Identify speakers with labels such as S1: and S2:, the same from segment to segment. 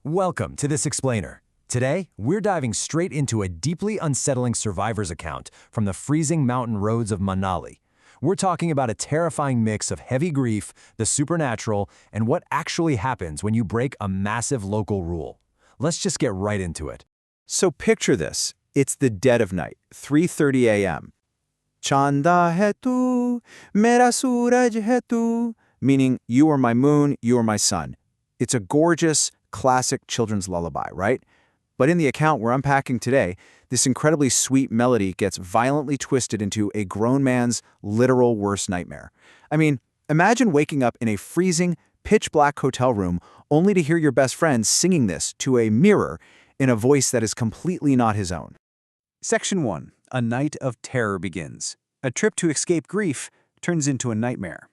S1: Welcome to This Explainer. Today, we're diving straight into a deeply unsettling survivor's account from the freezing mountain roads of Manali. We're talking about a terrifying mix of heavy grief, the supernatural, and what actually happens when you break a massive local rule. Let's just get right into it.
S2: So picture this. It's the dead of night, 3:30 a.m. Chanda hai tu, mera suraj hai tu, meaning you are my moon, you are my sun. It's a gorgeous, classic children's lullaby, right? But in the account we're unpacking today, this incredibly sweet melody gets violently twisted into a grown man's literal worst nightmare. I mean, imagine waking up in a freezing, pitch-black hotel room only to hear your best friend singing this to a mirror in a voice that is completely not his own. Section 1. A night of terror begins. A trip to escape grief turns into a nightmare.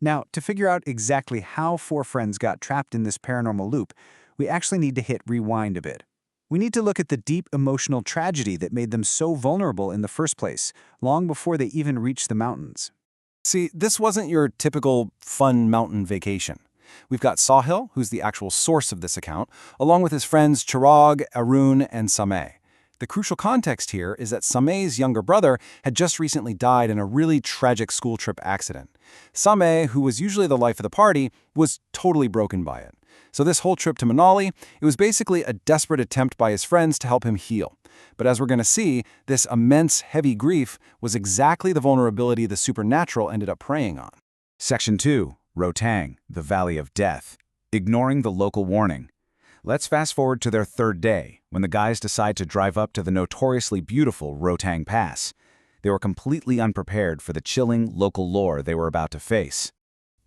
S2: Now, to figure out exactly how four friends got trapped in this paranormal loop, we actually need to hit rewind a bit. We need to look at the deep emotional tragedy that made them so vulnerable in the first place, long before they even reached the mountains.
S3: See, this wasn't your typical fun mountain vacation. We've got Sahil, who's the actual source of this account, along with his friends Chirag, Arun, and Samay. The crucial context here is that Samay's younger brother had just recently died in a really tragic school trip accident. Samay, who was usually the life of the party, was totally broken by it. So this whole trip to Manali, it was basically a desperate attempt by his friends to help him heal. But as we're going to see, this immense, heavy grief was exactly the vulnerability the supernatural ended up preying on.
S2: Section 2. Rohtang, the Valley of Death. Ignoring the local warning. Let's fast forward to their third day, when the guys decide to drive up to the notoriously beautiful Rohtang Pass. They were completely unprepared for the chilling local lore they were about to face.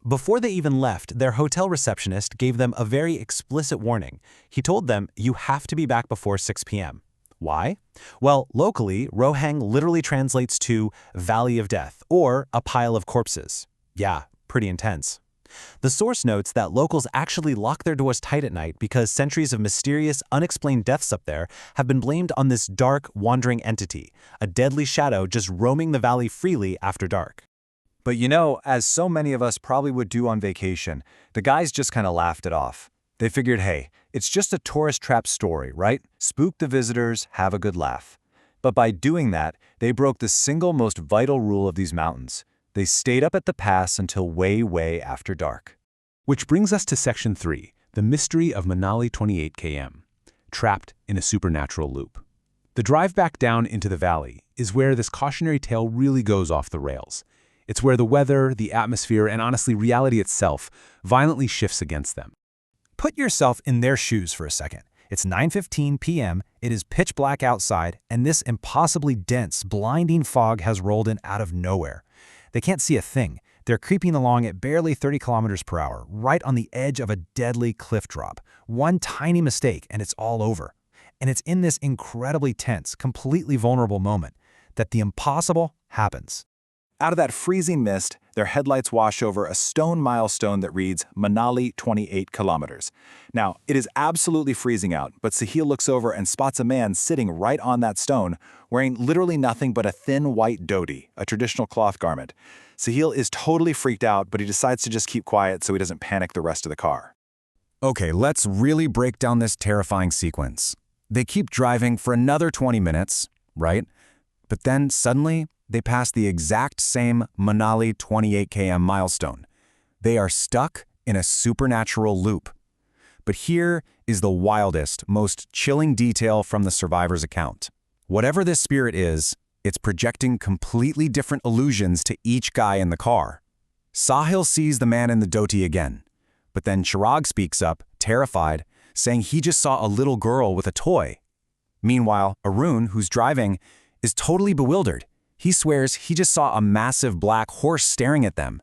S1: Before they even left, their hotel receptionist gave them a very explicit warning. He told them, you have to be back before 6 p.m. Why? Well, locally, Rohtang literally translates to Valley of Death, or a pile of corpses. Yeah, pretty intense. The source notes that locals actually lock their doors tight at night because centuries of mysterious, unexplained deaths up there have been blamed on this dark, wandering entity, a deadly shadow just roaming the valley freely after dark.
S3: But you know, as so many of us probably would do on vacation, the guys just kind of laughed it off. They figured, hey, it's just a tourist trap story, right? Spook the visitors, have a good laugh. But by doing that, they broke the single most vital rule of these mountains. They stayed up at the pass until way after dark.
S4: Which brings us to Section 3, the mystery of Manali 28 km, trapped in a supernatural loop. The drive back down into the valley is where this cautionary tale really goes off the rails. It's where the weather, the atmosphere, and honestly reality itself violently shifts against them.
S1: Put yourself in their shoes for a second. It's 9:15 p.m., it is pitch black outside, and this impossibly dense, blinding fog has rolled in out of nowhere. They can't see a thing. They're creeping along at barely 30 kilometers per hour, right on the edge of a deadly cliff drop. One tiny mistake and it's all over. And it's in this incredibly tense, completely vulnerable moment that the impossible happens.
S3: Out of that freezing mist, their headlights wash over a stone milestone that reads Manali 28 kilometers. Now, it is absolutely freezing out, but Sahil looks over and spots a man sitting right on that stone, wearing literally nothing but a thin white dhoti, a traditional cloth garment. Sahil is totally freaked out, but he decides to just keep quiet so he doesn't panic the rest of the car.
S1: Okay, let's really break down this terrifying sequence. They keep driving for another 20 minutes, right? But then suddenly, they pass the exact same Manali 28 km milestone. They are stuck in a supernatural loop. But here is the wildest, most chilling detail from the survivor's account. Whatever this spirit is, it's projecting completely different illusions to each guy in the car. Sahil sees the man in the dhoti again, but then Chirag speaks up, terrified, saying he just saw a little girl with a toy. Meanwhile, Arun, who's driving, is totally bewildered. He swears he just saw a massive black horse staring at them.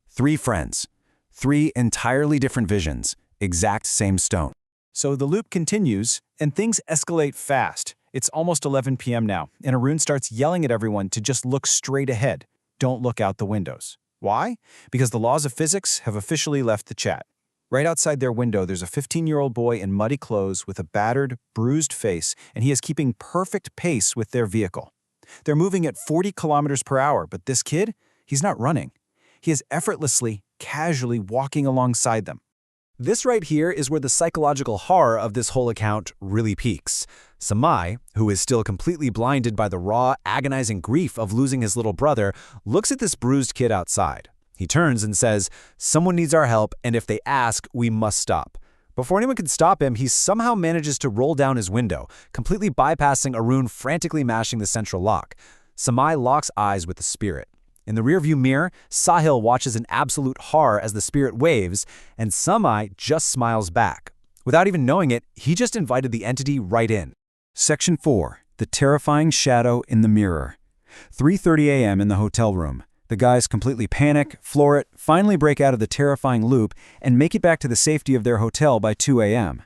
S1: Three friends, three entirely different visions, exact same stone.
S2: So the loop continues, and things escalate fast. It's almost 11 p.m. now, and Arun starts yelling at everyone to just look straight ahead. Don't look out the windows. Why? Because the laws of physics have officially left the chat. Right outside their window, there's a 15-year-old boy in muddy clothes with a battered, bruised face, and he is keeping perfect pace with their vehicle. They're moving at 40 kilometers per hour, but this kid, he's not running. He is effortlessly, casually walking alongside them.
S3: This right here is where the psychological horror of this whole account really peaks. Samai, who is still completely blinded by the raw, agonizing grief of losing his little brother, looks at this bruised kid outside. He turns and says, "Someone needs our help, and if they ask, we must stop." Before anyone can stop him, he somehow manages to roll down his window, completely bypassing Arun frantically mashing the central lock. Samai locks eyes with the spirit. In the rearview mirror, Sahil watches in absolute horror as the spirit waves, and Samai just smiles back. Without even knowing it, he just invited the entity right in. Section 4. The Terrifying Shadow in the Mirror. 3:30 a.m. in the hotel room. The guys completely panic, floor it, finally break out of the terrifying loop, and make it back to the safety of their hotel by 2 a.m.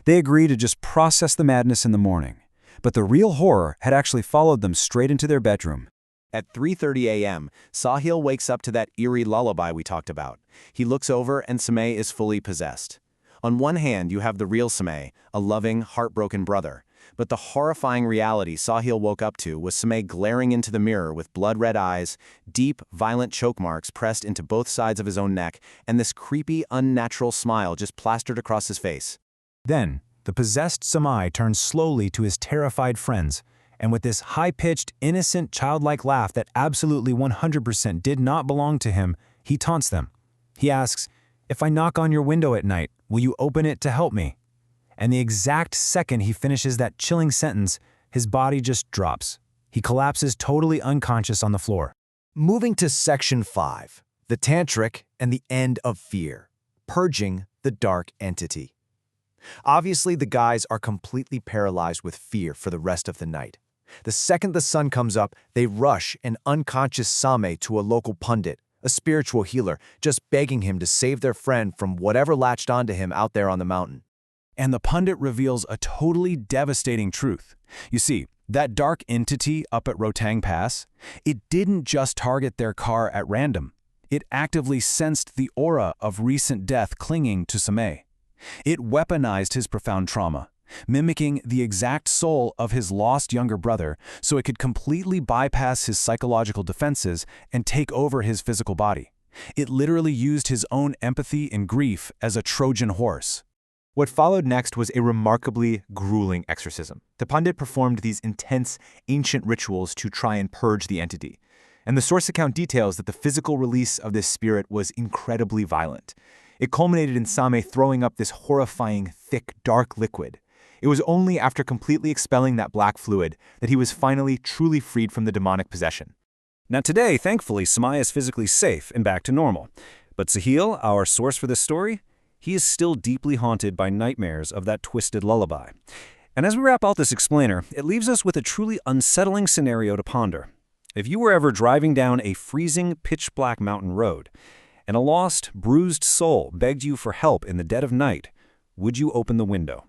S3: They agree to just process the madness in the morning. But the real horror had actually followed them straight into their bedroom.
S2: At 3:30 a.m., Sahil wakes up to that eerie lullaby we talked about. He looks over and Samay is fully possessed. On one hand, you have the real Samay, a loving, heartbroken brother. But the horrifying reality Sahil woke up to was Samay glaring into the mirror with blood-red eyes, deep, violent choke marks pressed into both sides of his own neck, and this creepy, unnatural smile just plastered across his face.
S3: Then, the possessed Samai turns slowly to his terrified friends, and with this high-pitched, innocent, childlike laugh that absolutely 100% did not belong to him, he taunts them. He asks, "If I knock on your window at night, will you open it to help me?" And the exact second he finishes that chilling sentence, his body just drops. He collapses totally unconscious on the floor.
S2: Moving to Section 5, the Tantric and the End of Fear, Purging the Dark Entity. Obviously, the guys are completely paralyzed with fear for the rest of the night. The second the sun comes up, they rush an unconscious Samay to a local pundit, a spiritual healer, just begging him to save their friend from whatever latched onto him out there on the mountain.
S3: And the pundit reveals a totally devastating truth. You see, that dark entity up at Rotang Pass, it didn't just target their car at random. It actively sensed the aura of recent death clinging to Samay. It weaponized his profound trauma, mimicking the exact soul of his lost younger brother so it could completely bypass his psychological defenses and take over his physical body. It literally used his own empathy and grief as a Trojan horse.
S5: What followed next was a remarkably grueling exorcism. The pundit performed these intense, ancient rituals to try and purge the entity. And the source account details that the physical release of this spirit was incredibly violent. It culminated in Samay throwing up this horrifying, thick, dark liquid. It was only after completely expelling that black fluid that he was finally truly freed from the demonic possession.
S3: Now today, thankfully, Samay is physically safe and back to normal. But Sahil, our source for this story, he is still deeply haunted by nightmares of that twisted lullaby. And as we wrap out this explainer, it leaves us with a truly unsettling scenario to ponder. If you were ever driving down a freezing, pitch-black mountain road, and a lost, bruised soul begged you for help in the dead of night, would you open the window?